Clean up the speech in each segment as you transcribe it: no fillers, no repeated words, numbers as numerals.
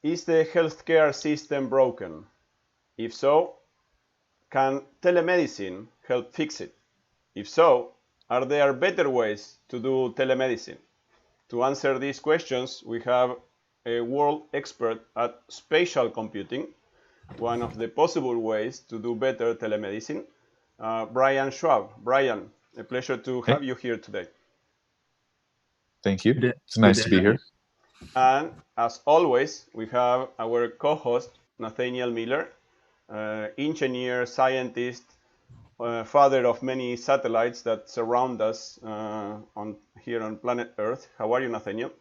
Is the healthcare system broken? If so, can telemedicine help fix it? If so, are there better ways to do telemedicine? To answer these questions, we have a world expert at spatial computing, one of the possible ways to do better telemedicine, Brian Schwab. Brian, a pleasure to Hey, have you here today. thank you. It's Good nice to be have here. you. And as always, we have our co-host, Nathanael Miller, engineer, scientist, father of many satellites that surround us here on planet Earth. How are you, Nathaniel?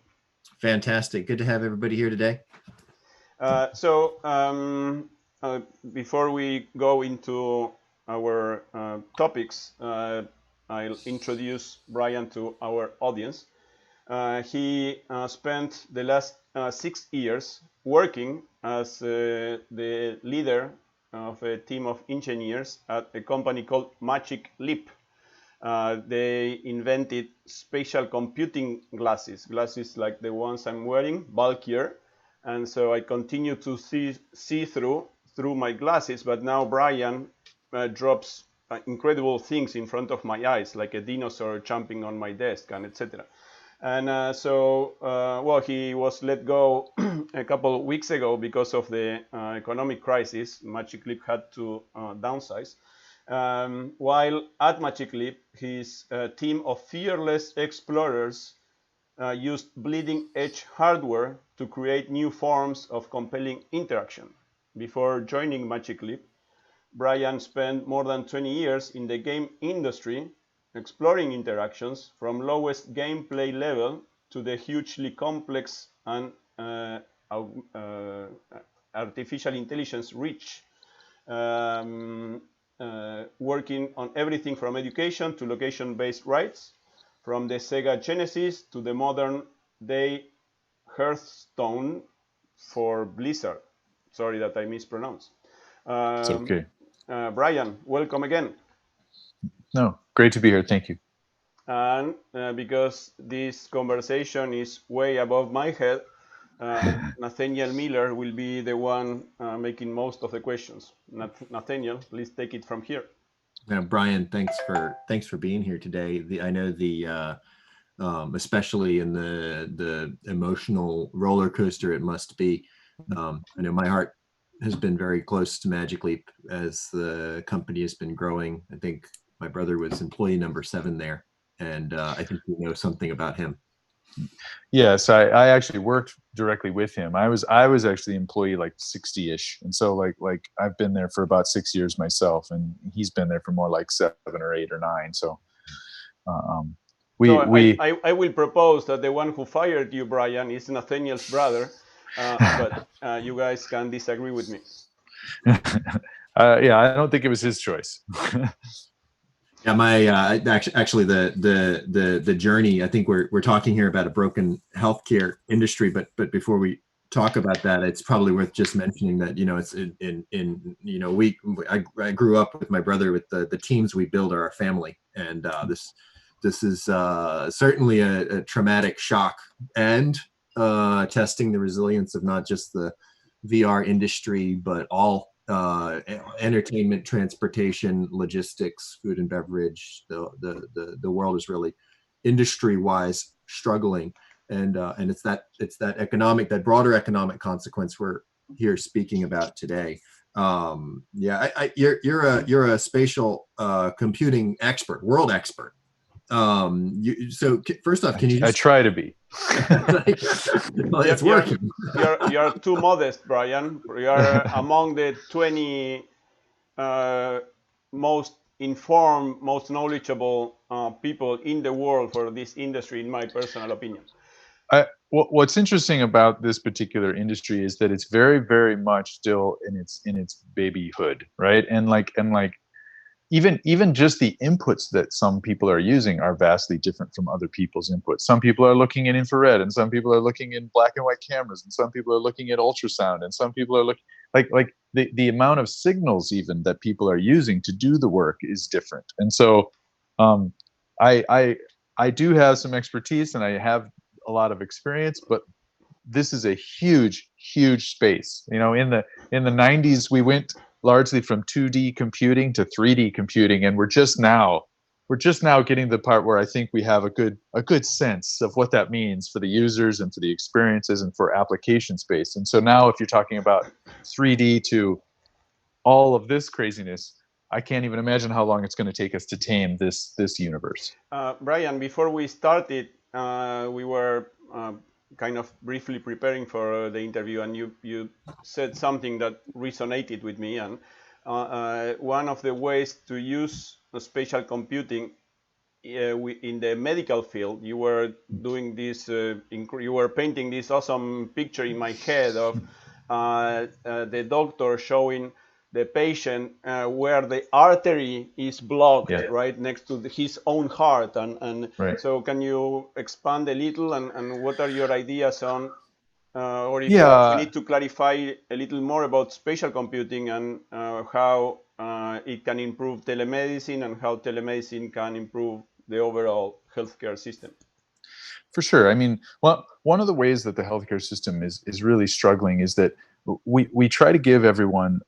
Fantastic. Good to have everybody here today. Before we go into our topics, I'll introduce Brian to our audience. He spent the last 6 years working as the leader of a team of engineers at a company called Magic Leap. They invented spatial computing glasses like the ones I'm wearing, bulkier. And so I continue to see through my glasses, but now Brian drops incredible things in front of my eyes, like a dinosaur jumping on my desk and etc. And well, he was let go a couple of weeks ago because of the economic crisis. Magic Leap had to downsize. While at Magic Leap, his team of fearless explorers used bleeding edge hardware to create new forms of compelling interaction. Before joining Magic Leap, Brian spent more than 20 years in the game industry exploring interactions from lowest gameplay level to the hugely complex and artificial intelligence reach, working on everything from education to location-based rights, from the Sega Genesis to the modern day Hearthstone for Blizzard. Sorry that I mispronounced. It's okay. Brian, welcome again. No, great to be here. Thank you. And because this conversation is way above my head, Nathaniel Miller will be the one making most of the questions. Nathaniel, please take it from here. Brian, thanks for being here today. I know especially in the emotional roller coaster it must be. I know my heart has been very close to Magic Leap as the company has been growing. I think my brother was employee number 7 there, and I think you know something about him. Yes, I actually worked directly with him. I was actually employee like 60-ish, and so like I've been there for about 6 years myself, and he's been there for more like 7 or 8 or 9. So I will propose that the one who fired you, Brian, is Nathaniel's brother, but you guys can disagree with me. Yeah, I don't think it was his choice. Yeah, my actually the journey. I think we're talking here about a broken healthcare industry, but before we talk about that, it's probably worth just mentioning that it's I grew up with my brother with the teams we build are our family, and this is certainly a traumatic shock and testing the resilience of not just the VR industry but all entertainment, transportation, logistics, food and beverage. The world is really industry-wise struggling, and it's that broader economic consequence we're here speaking about today. You're a spatial computing expert, world expert. So first off, can you just... I try to be. Well, it's working. You're too modest, Brian. You are among the 20 most informed, most knowledgeable people in the world for this industry, in my personal opinion. What's interesting about this particular industry is that it's very, very much still in its babyhood, right? And even just the inputs that some people are using are vastly different from other people's inputs. Some people are looking at infrared, and some people are looking in black and white cameras, and some people are looking at ultrasound, and some people are looking like the amount of signals even that people are using to do the work is different. And so I do have some expertise and I have a lot of experience, but this is a huge space. In the 90s, we went largely from 2D computing to 3D computing, and we're just now getting to the part where I think we have a good sense of what that means for the users and for the experiences and for application space. And so now, if you're talking about 3D to all of this craziness, I can't even imagine how long it's going to take us to tame this universe. Brian, before we started, we were kind of briefly preparing for the interview, and you said something that resonated with me. And one of the ways to use spatial computing in the medical field, you were doing this, you were painting this awesome picture in my head of the doctor showing the patient where the artery is blocked, right next to his own heart. And right. So can you expand a little, and what are your ideas on, or if we need to clarify a little more about spatial computing and how it can improve telemedicine and how telemedicine can improve the overall healthcare system? For sure. I mean, well, one of the ways that the healthcare system is really struggling is that we try to give everyone,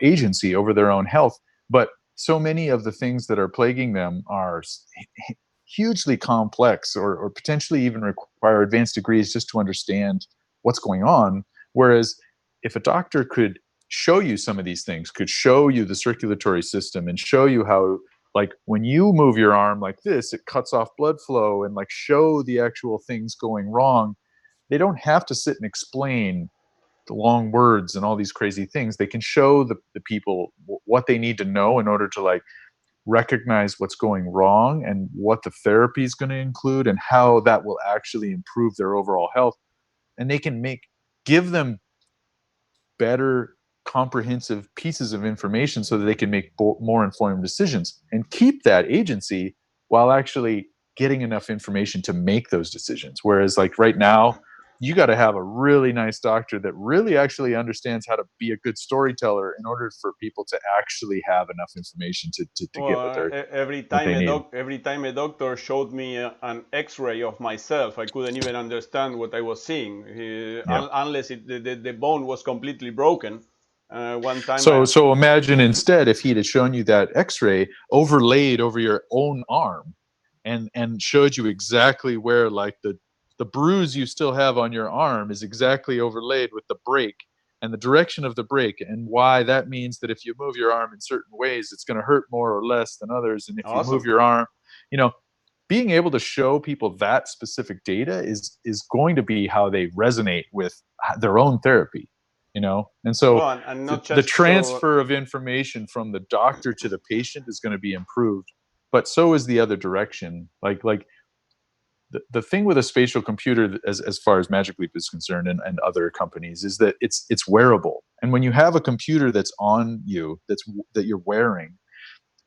agency over their own health, but so many of the things that are plaguing them are hugely complex, or potentially even require advanced degrees just to understand what's going on. Whereas if a doctor could show you some of these things, could show you the circulatory system and show you how, like, when you move your arm like this, it cuts off blood flow, and like show the actual things going wrong, they don't have to sit and explain the long words and all these crazy things. They can show the people what they need to know in order to like recognize what's going wrong and what the therapy is going to include and how that will actually improve their overall health. And they can give them better comprehensive pieces of information so that they can make more informed decisions and keep that agency while actually getting enough information to make those decisions. Whereas like right now, you got to have a really nice doctor that really actually understands how to be a good storyteller in order for people to actually have enough information to get what they need. Every time a doctor showed me an X-ray of myself, I couldn't even understand what I was seeing, unless the bone was completely broken. One time. So imagine instead if he'd have shown you that X-ray overlaid over your own arm, and showed you exactly where like the bruise you still have on your arm is exactly overlaid with the break and the direction of the break, and why that means that if you move your arm in certain ways, it's going to hurt more or less than others. And if you move your arm, being able to show people that specific data is going to be how they resonate with their own therapy. And so the transfer of information from the doctor to the patient is going to be improved, but so is the other direction. Like the thing with a spatial computer, as far as Magic Leap is concerned, and other companies, is that it's wearable. And when you have a computer that's on you, that you're wearing,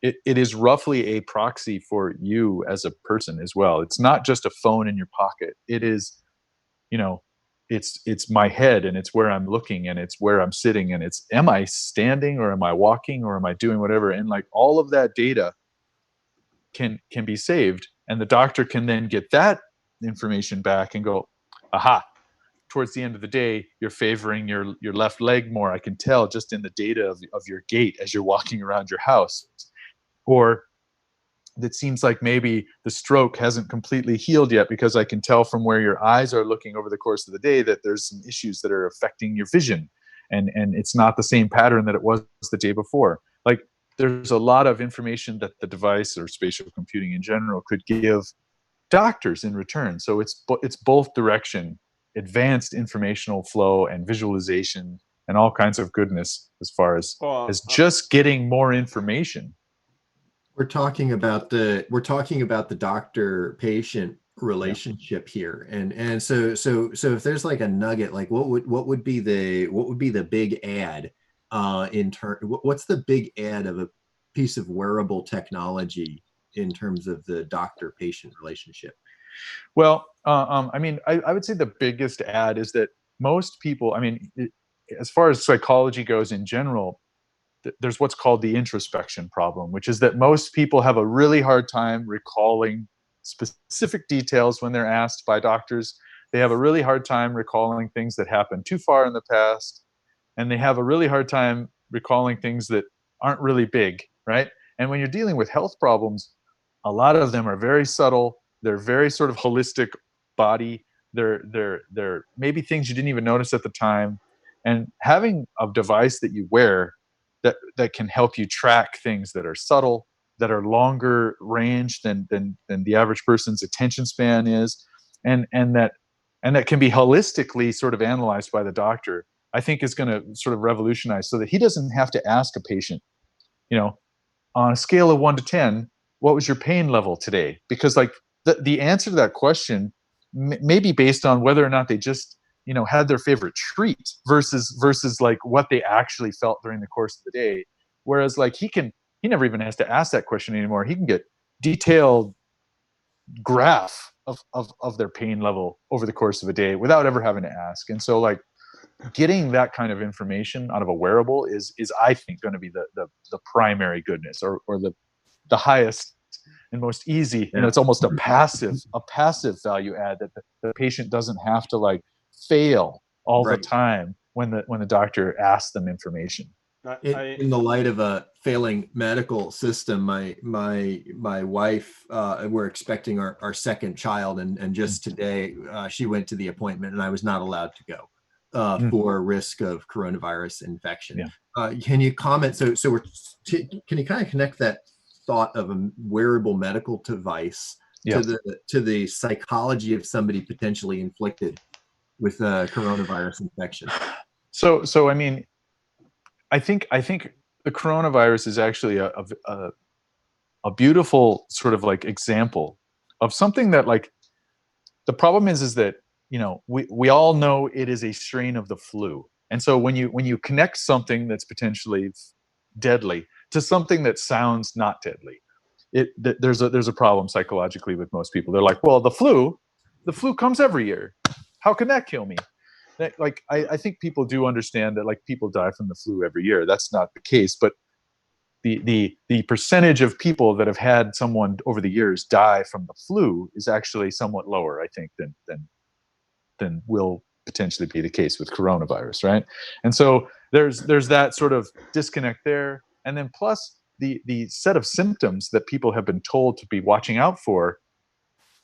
it is roughly a proxy for you as a person as well. It's not just a phone in your pocket. It is, it's my head, and it's where I'm looking, and it's where I'm sitting, and it's, am I standing or am I walking or am I doing whatever? And like all of that data can be saved, and the doctor can then get that information back and go, aha, towards the end of the day, you're favoring your left leg more. I can tell just in the data of your gait as you're walking around your house. Or that seems like maybe the stroke hasn't completely healed yet, because I can tell from where your eyes are looking over the course of the day that there's some issues that are affecting your vision, and it's not the same pattern that it was the day before. Like, there's a lot of information that the device or spatial computing in general could give doctors in return. So it's both direction, advanced informational flow and visualization and all kinds of goodness as far as just getting more information. We're talking about the doctor-patient relationship here, and so if there's like a nugget, like what would be the big add what's the big add of a piece of wearable technology in terms of the doctor-patient relationship? Well, I mean, I would say the biggest add is that most people, I mean, as far as psychology goes in general, there's what's called the introspection problem, which is that most people have a really hard time recalling specific details when they're asked by doctors. They have a really hard time recalling things that happened too far in the past, and they have a really hard time recalling things that aren't really big, right? And when you're dealing with health problems, a lot of them are very subtle. They're very sort of holistic body. They're maybe things you didn't even notice at the time. And having a device that you wear that can help you track things that are subtle, that are longer range than the average person's attention span is, and that can be holistically sort of analyzed by the doctor, I think is going to sort of revolutionize, so that he doesn't have to ask a patient, on a scale of 1 to 10, what was your pain level today? Because like the answer to that question may be based on whether or not they just had their favorite treat versus like what they actually felt during the course of the day. Whereas like he never even has to ask that question anymore. He can get detailed graph of their pain level over the course of a day without ever having to ask. And so like getting that kind of information out of a wearable is I think going to be the primary goodness, or the highest and most easy. It's almost a passive value add, that the patient doesn't have to like fail all the time when the doctor asks them information. In the light of a failing medical system, my wife, we're expecting our second child, and just today she went to the appointment, and I was not allowed to go for risk of coronavirus infection. Can you comment? So can you kind of connect that thought of a wearable medical device to the psychology of somebody potentially inflicted with a coronavirus infection? So I mean, I think the coronavirus is actually a beautiful sort of like example of something that, like, the problem is that we all know it is a strain of the flu, and so when you connect something that's potentially deadly to something that sounds not deadly, there's a problem psychologically with most people. They're like, well, the flu comes every year. How can that kill me? Like I think people do understand that like people die from the flu every year. That's not the case, but the percentage of people that have had someone over the years die from the flu is actually somewhat lower, I think, than will potentially be the case with coronavirus, right? And so there's that sort of disconnect there, and then plus the set of symptoms that people have been told to be watching out for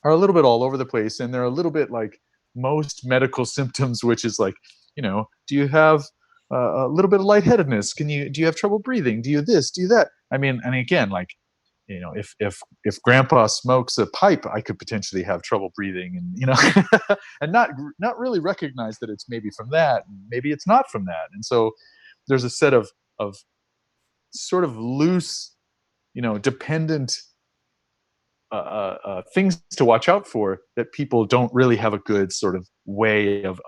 are a little bit all over the place, and they're a little bit like most medical symptoms, which is like, do you have a little bit of lightheadedness? Do you have trouble breathing? Do you this? Do you that? I mean, and again, like, if Grandpa smokes a pipe, I could potentially have trouble breathing, and and not really recognize that it's maybe from that, and maybe it's not from that, and so there's a set of sort of loose, dependent things to watch out for that people don't really have a good sort of way of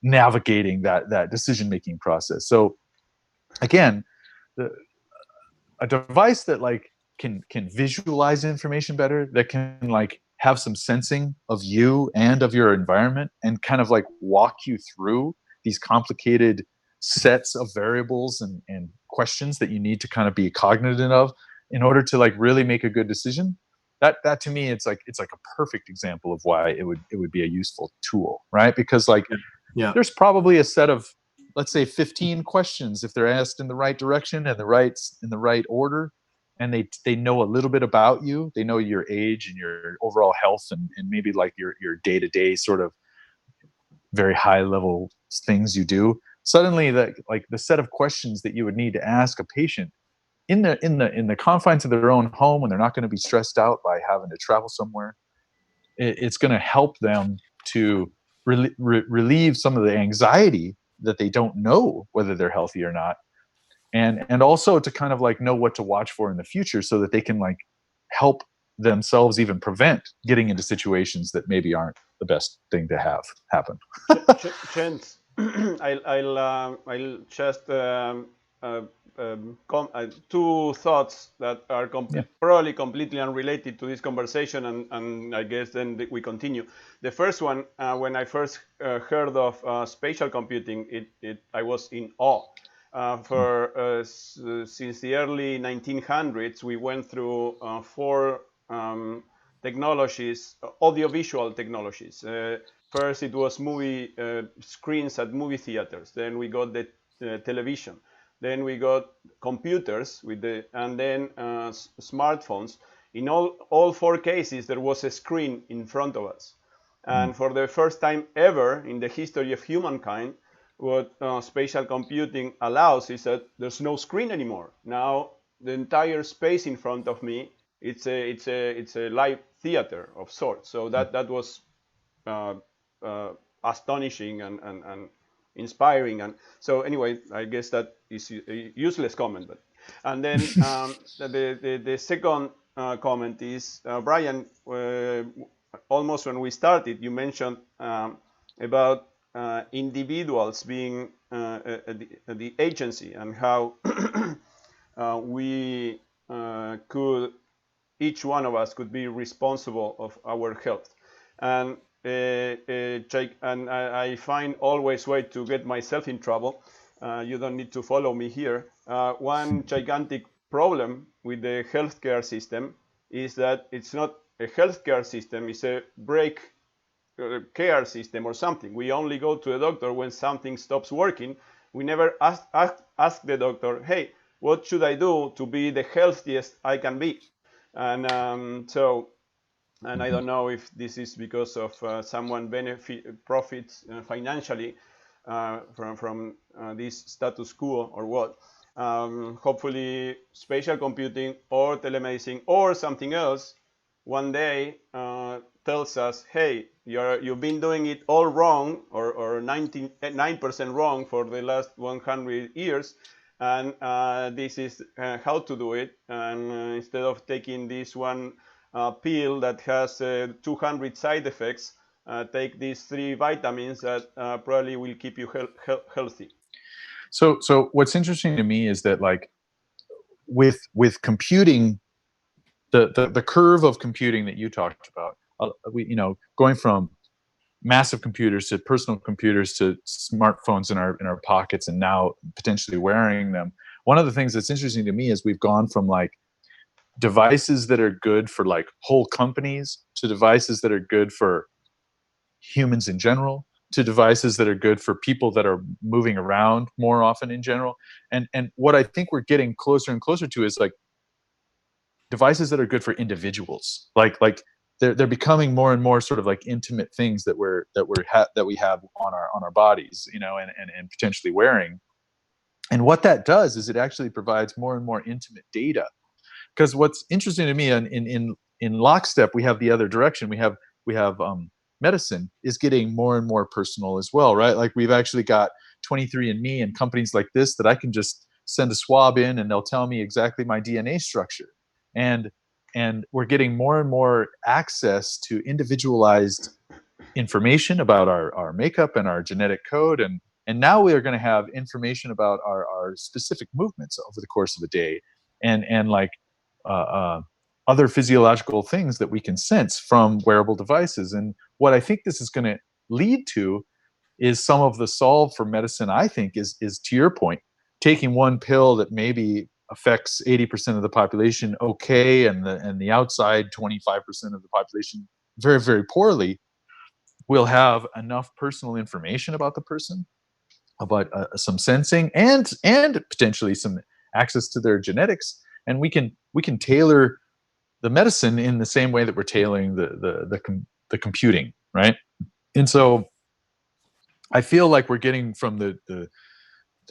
navigating that decision making process. So again, a device that like can visualize information better, that can like have some sensing of you and of your environment, and kind of like walk you through these complicated sets of variables and questions that you need to kind of be cognizant of in order to like really make a good decision. That to me, it's like a perfect example of why it would be a useful tool, right? Because like there's probably a set of, let's say, 15 questions, if they're asked in the right direction and in the right order, and they know a little bit about you. They know your age and your overall health, and maybe like your day-to-day sort of very high level things you do. Suddenly, that like the set of questions that you would need to ask a patient in the confines of their own home, when they're not going to be stressed out by having to travel somewhere, it's going to help them to relieve some of the anxiety that they don't know whether they're healthy or not, and also to kind of like know what to watch for in the future, so that they can like help themselves even prevent getting into situations that maybe aren't the best thing to have happen. Gents, I'll just two thoughts that are probably completely unrelated to this conversation, and I guess then we continue. The first one, when I first heard of spatial computing, I was in awe. Since the early 1900s, we went through four technologies, audiovisual technologies. first it was movie screens at movie theaters. Then we got the television. Then we got computers and then smartphones. In all four cases, there was a screen in front of us. And for the first time ever in the history of humankind, what spatial computing allows is that there's no screen anymore. Now the entire space in front of me, it's a live theater of sorts. So that was astonishing and inspiring. And so anyway, I guess that is a useless comment. But and then the second comment is Brian. Almost when we started, you mentioned about individuals being the agency and how we could, each one of us could be responsible of our health. And I find always way to get myself in trouble. You don't need to follow me here. One gigantic problem with the healthcare system is that it's not a healthcare system, it's a break care system or something. We only go to the doctor when something stops working. We never ask the doctor, hey, what should I do to be the healthiest I can be? And and I don't know if this is because of someone profits financially from this status quo or what. Hopefully, spatial computing or telemedicine or something else one day tells us, hey, you've been doing it all wrong or 99% wrong for the last 100 years. And this is how to do it. And instead of taking this one pill that has 200 side effects, take these 3 vitamins that probably will keep you healthy. So what's interesting to me is that, like, with computing, the curve of computing that you talked about, going from massive computers to personal computers to smartphones in our pockets and now potentially wearing them. One of the things that's interesting to me is we've gone from like devices that are good for like whole companies to devices that are good for humans in general to devices that are good for people that are moving around more often in general. And what I think we're getting closer and closer to is like devices that are good for individuals. Like they're becoming more and more sort of like intimate things that we have on our bodies, and potentially wearing. And what that does is it actually provides more and more intimate data. Because what's interesting to me, in lockstep, we have the other direction. We have medicine is getting more and more personal as well, right? Like we've actually got 23andMe and companies like this that I can just send a swab in and they'll tell me exactly my DNA structure. And we're getting more and more access to individualized information about our makeup and our genetic code. And now we are going to have information about our specific movements over the course of a day and like other physiological things that we can sense from wearable devices. And what I think this is going to lead to is some of the solve for medicine, I think, is to your point, taking one pill that maybe affects 80% of the population okay, and the outside 25% of the population very, very poorly, will have enough personal information about the person, about some sensing and potentially some access to their genetics, and we can tailor the medicine in the same way that we're tailoring the computing, right? And so I feel like we're getting from the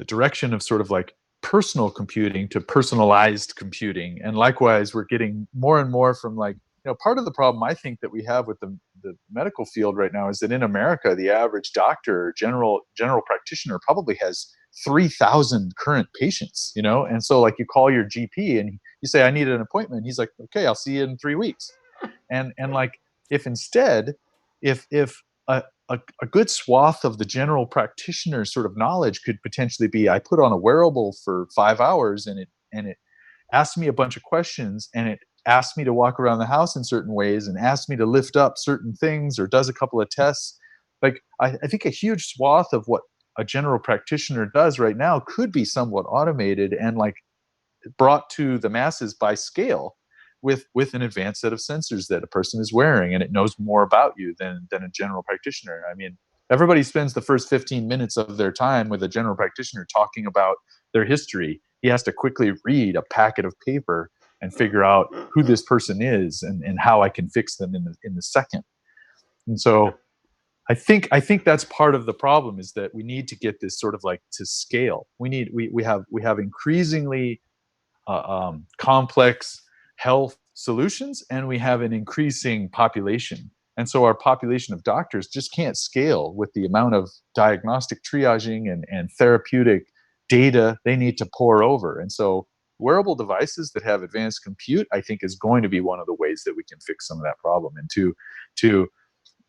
direction of sort of like personal computing to personalized computing, and likewise we're getting more and more from like, part of the problem I think that we have with the medical field right now is that in America the average doctor, general practitioner, probably has 3,000 current patients, and so like you call your GP and you say I need an appointment, he's like, okay, I'll see you in 3 weeks. And like if instead if a good swath of the general practitioner sort of knowledge could potentially be, I put on a wearable for 5 hours and it asks me a bunch of questions, and it asks me to walk around the house in certain ways and asks me to lift up certain things or does a couple of tests. Like I think a huge swath of what a general practitioner does right now could be somewhat automated and like brought to the masses by scale. with an advanced set of sensors that a person is wearing, and it knows more about you than a general practitioner. I mean, everybody spends the first 15 minutes of their time with a general practitioner talking about their history. He has to quickly read a packet of paper and figure out who this person is and how I can fix them in the second. And so I think that's part of the problem, is that we need to get this sort of like to scale. We have increasingly complex health solutions, and we have an increasing population. And so our population of doctors just can't scale with the amount of diagnostic triaging and therapeutic data they need to pour over. And so wearable devices that have advanced compute, I think, is going to be one of the ways that we can fix some of that problem. And to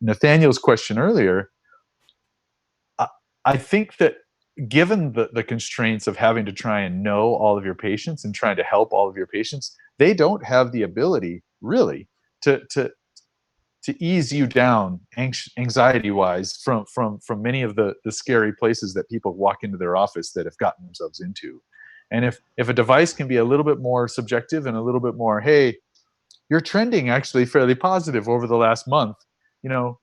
Nathaniel's question earlier, I think that given the constraints of having to try and know all of your patients and trying to help all of your patients, they don't have the ability really to ease you down anxiety-wise from many of the scary places that people walk into their office that have gotten themselves into. And if a device can be a little bit more subjective and a little bit more, hey, you're trending actually fairly positive over the last month, you know,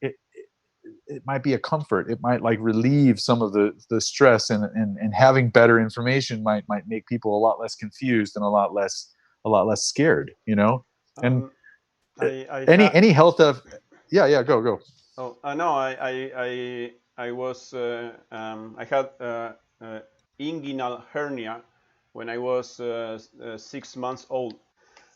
it might be a comfort. It might like relieve some of the stress, and having better information might make people a lot less confused and a lot less scared, you know. And any health of go. Oh no, I was I had inguinal hernia when I was 6 months old,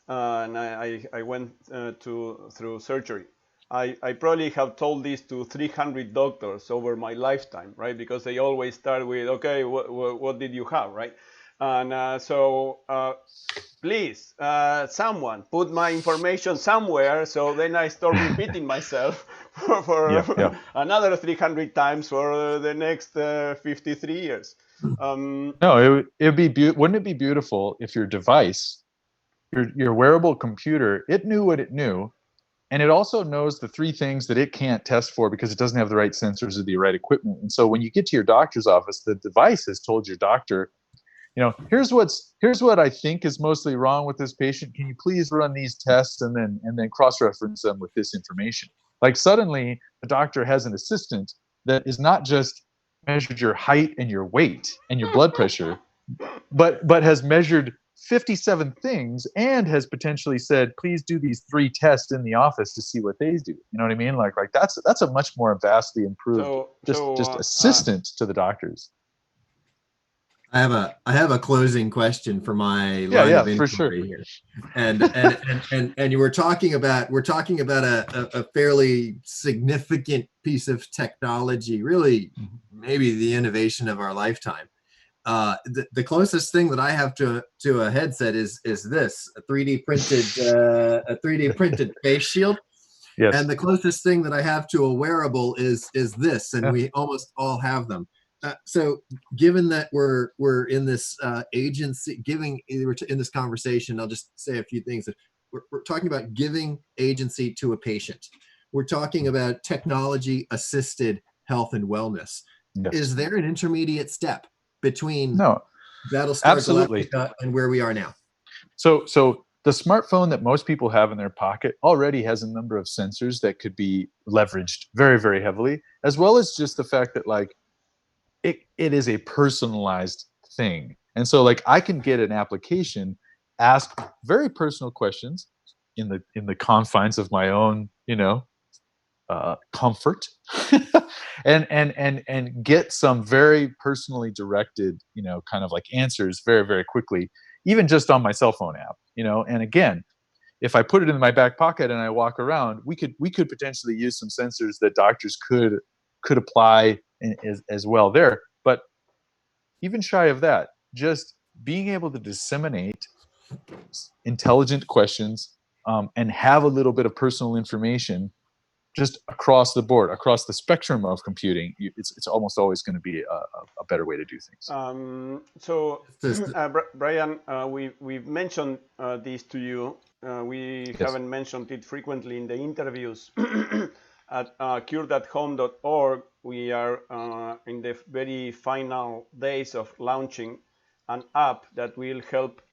and I went through surgery. I probably have told this to 300 doctors over my lifetime, right? Because they always start with, okay, what did you have, right? And so please, someone put my information somewhere, so then I start repeating myself for another 300 times for the next 53 years. No, it'd be wouldn't it be beautiful if your device, your wearable computer, it knew what it knew, and it also knows the three things that it can't test for because it doesn't have the right sensors or the right equipment. And so when you get to your doctor's office, the device has told your doctor, you know, here's what I think is mostly wrong with this patient. Can you please run these tests and then cross-reference them with this information? Like suddenly the doctor has an assistant that is not just measured your height and your weight and your blood pressure, but has measured 57 things and has potentially said, please do these 3 tests in the office to see what they do. You know what I mean? Like that's a much more vastly improved just assistant to the doctors. I have a closing question for my line of inquiry here, and you were talking about a fairly significant piece of technology, really maybe the innovation of our lifetime. The closest thing that I have to a headset is this, a 3D printed face shield. Yes. And the closest thing that I have to a wearable is this, and we almost all have them. So given that we're in this agency, in this conversation, I'll just say a few things. We're talking about giving agency to a patient. We're talking about technology assisted health and wellness. Yes. Is there an intermediate step between Battlestar Galactica and where we are now? So the smartphone that most people have in their pocket already has a number of sensors that could be leveraged very, very heavily, as well as just the fact that like it is a personalized thing. And so like I can get an application, ask very personal questions in the confines of my own, you know, comfort and get some very personally directed, you know, kind of like answers very, very quickly, even just on my cell phone app, you know. And again, if I put it in my back pocket and I walk around, we could potentially use some sensors that doctors could apply as well there. But even shy of that, just being able to disseminate intelligent questions and have a little bit of personal information just across the board, across the spectrum of computing, it's almost always going to be a better way to do things. Brian, we've mentioned this to you. We haven't mentioned it frequently in the interviews. At CuredAtHome.org, we are in the very final days of launching an app that will help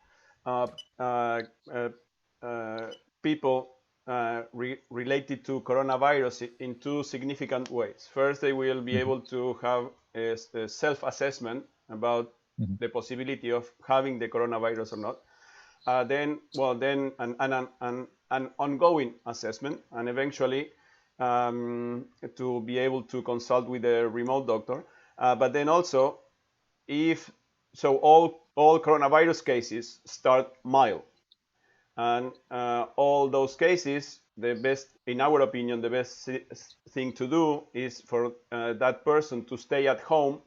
uh, uh, uh, uh, people related to coronavirus in two significant ways. First, they will be able to have a self-assessment about Mhm. the possibility of having the coronavirus or not. Then an ongoing assessment, and eventually to be able to consult with a remote doctor. But then also, if so, all coronavirus cases start mild, and all those cases, the best, in our opinion, the best thing to do is for that person to stay at home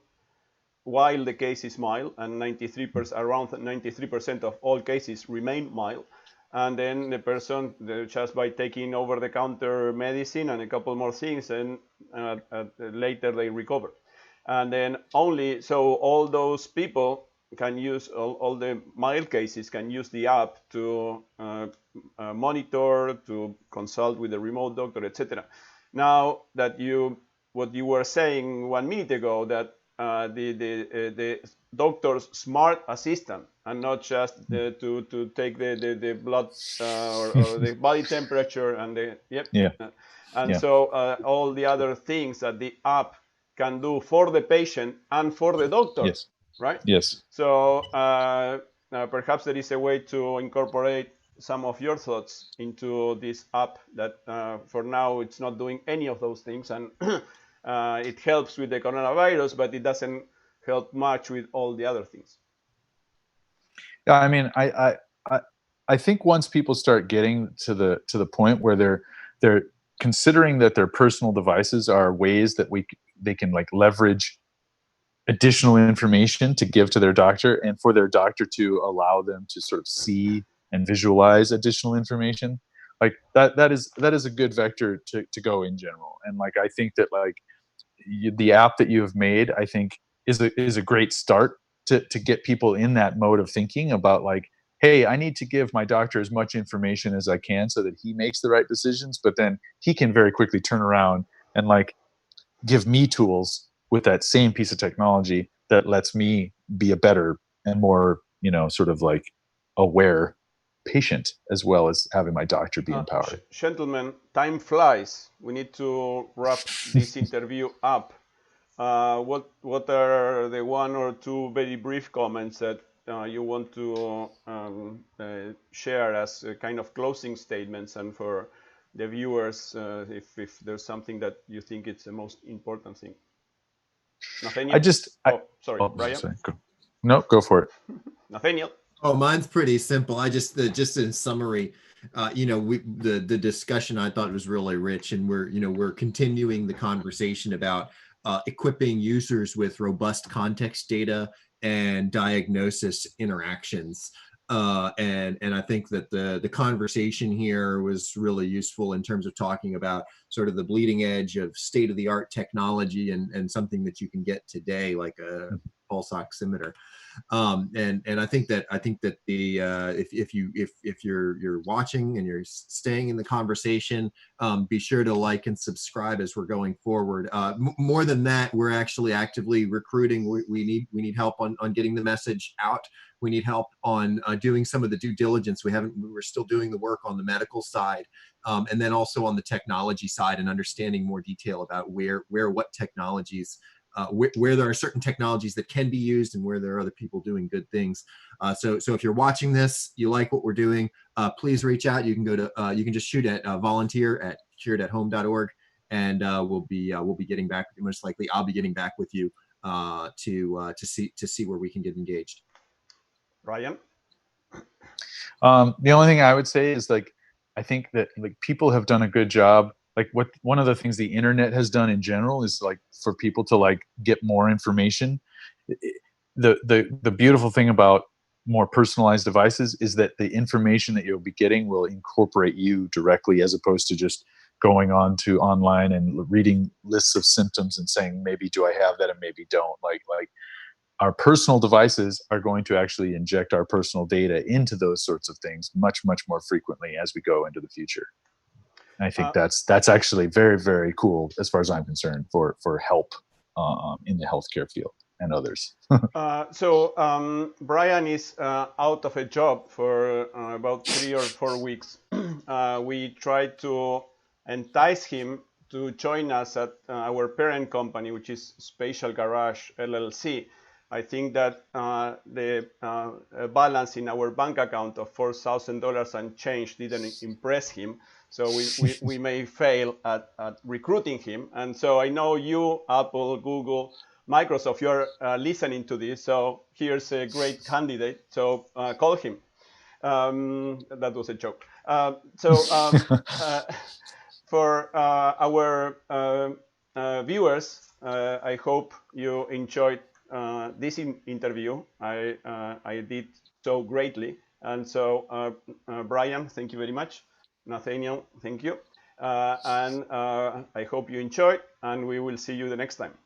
while the case is mild, and around 93% of all cases remain mild. And then the person, just by taking over-the-counter medicine and a couple more things, and later they recover. And then only, so all those people can use, all the mild cases can use the app to monitor, to consult with the remote doctor, etc. Now that what you were saying 1 minute ago, that the doctor's smart assistant, and not just to take the blood or the body temperature and the yep. Yeah. And Yeah. so all the other things that the app can do for the patient and for the doctor, Yes. right? Yes. So perhaps there is a way to incorporate some of your thoughts into this app that for now it's not doing any of those things, and it helps with the coronavirus, but it doesn't help much with all the other things. Yeah, I mean, I think once people start getting to the point where they're considering that their personal devices are ways that they can like leverage additional information to give to their doctor, and for their doctor to allow them to sort of see and visualize additional information, like that is a good vector to go in general. And like I think that like the app that you have made, I think is a great start to get people in that mode of thinking about like, hey, I need to give my doctor as much information as I can so that he makes the right decisions, but then he can very quickly turn around and like give me tools with that same piece of technology that lets me be a better and more, sort of like aware patient, as well as having my doctor be empowered. Gentlemen, time flies. We need to wrap this interview up. What are the one or two very brief comments that you want to share as a kind of closing statements, and for the viewers, if there's something that you think it's the most important thing? Nathaniel? Sorry, Brian? Sorry. No, go for it. Nathaniel? Oh, mine's pretty simple. I just in summary, the discussion I thought was really rich, and we're continuing the conversation about equipping users with robust context data and diagnosis interactions. And I think that the conversation here was really useful in terms of talking about sort of the bleeding edge of state-of-the-art technology and something that you can get today, like a pulse oximeter. And I think that the if you're watching and you're staying in the conversation, be sure to like and subscribe as we're going forward. More than that, we're actually actively recruiting. We need help on getting the message out. We need help on doing some of the due diligence. We're still doing the work on the medical side, and then also on the technology side, and understanding more detail about what technologies. Where there are certain technologies that can be used and where there are other people doing good things. So if you're watching this, you like what we're doing, please reach out. You can go to you can just shoot at volunteer@CuredAtHome.org, and we'll be getting back. Most likely, I'll be getting back with you to see where we can get engaged. Ryan? The only thing I would say is like, I think that like people have done a good job. Like one of the things the internet has done in general is like for people to like get more information. The beautiful thing about more personalized devices is that the information that you'll be getting will incorporate you directly, as opposed to just going on to online and reading lists of symptoms and saying, maybe do I have that and maybe don't. Like our personal devices are going to actually inject our personal data into those sorts of things much, much more frequently as we go into the future. And I think that's actually very, very cool as far as I'm concerned for help in the healthcare field. and others. Brian is out of a job for about 3 or 4 weeks. We tried to entice him to join us at our parent company, which is Spatial Garage LLC. I think that the balance in our bank account of $4,000 and change didn't impress him. So we may fail at recruiting him. And so I know you, Apple, Google, Microsoft, you're listening to this. So here's a great candidate. So call him. That was a joke. For our viewers, I hope you enjoyed this interview. I did so greatly. And so, Brian, thank you very much. Nathanael, thank you. And I hope you enjoyed, and we will see you the next time.